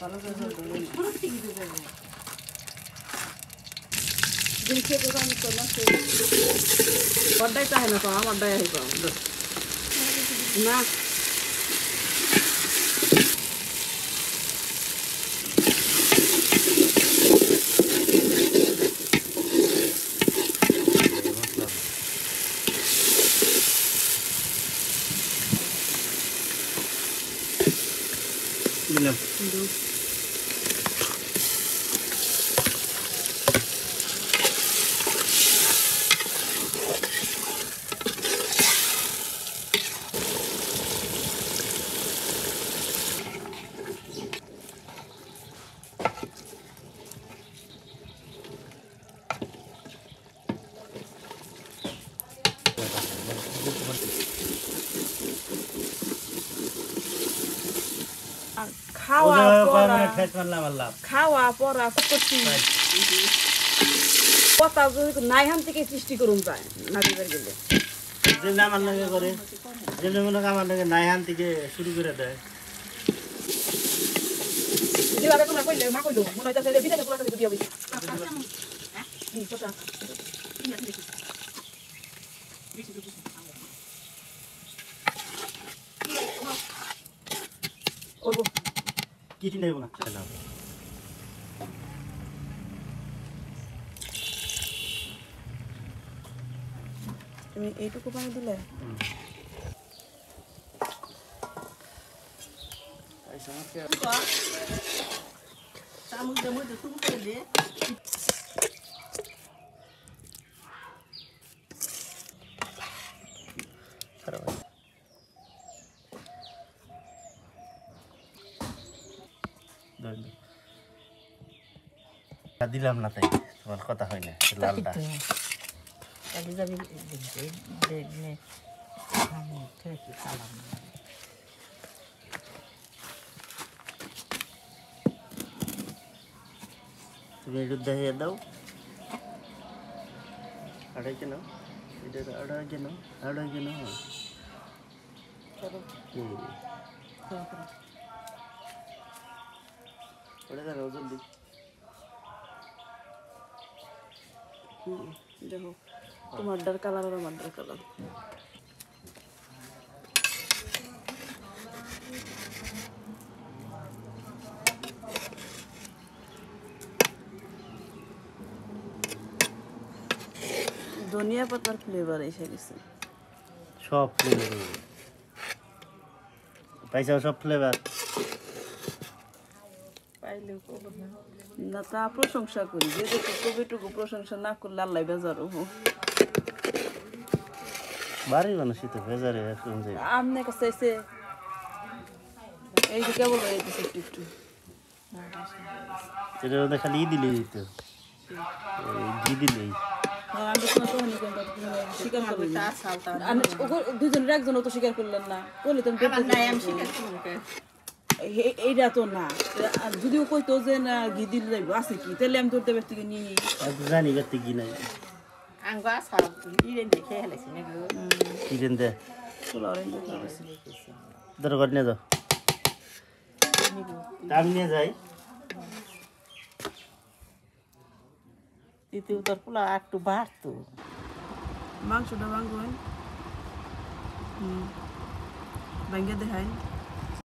ভালো করে ধরে পুরো ঠিক দিয়ে দেব দেখে তো আমি তো না বড়াই চাই না তো আমার ডাই হইব না দিলাম খাওয়া পড়া করছি কথা নাই হান থেকে সৃষ্টি করুন যায় না দিবার গেলে যে আমার লাগে করে যে মনে আমার লাগে নাই হান থেকে শুরু করে দেয় দিবারে তোমরা কইলে মা কইলো মনে হইতাছে যে বিদেশে পোলাটা দিয়ে দিবি হ্যাঁ এই ছোটা ওগো কিছু নেব না খেলাম তুমি এইটুকু পানি দিলে চামচ মধ্যে তুমি করে দে দিলাম না তাই তোমার কথা হয় না লালটা তুমি একটু দেখিয়ে দাও আড়াই কেন এটা আড়াই কেন ওটা দেখো জলদি দেখো তোমার ডার কালার আর আমার ডার কালার ধনিয়া পাতার ফ্লেভার এসে গেছে সব ফ্লেভার পাইছাও সব ফ্লেভার পাইলেও না তা প্রশংসা করি যে কবিটুকু প্রশংসা না করলে আল্লাহ বেজার হবো বাড়ি মানুষই তো বেজারে এখন যে আপনার কাছে এসে এই যে কেবল হয়ে গেছে একটু সেটার মধ্যে খালি দিলে দিত ঘি দিলেই দুজনের একজন তো স্বীকার করলেন না বলে তুমি এইটা তো না যদিও কইতো যে না ঘি দিলে যাইব আছে কি তাহলে আমি তোর দেবের থেকে নিয়ে জানি করতে কি নাই দরকার নিয়ে যাও আমি নিয়ে যাই দ্বিতীয় তোর পোলা একটু বাড়তো মাংসটা ভাঙবেন ভাঙ্গে দেখাই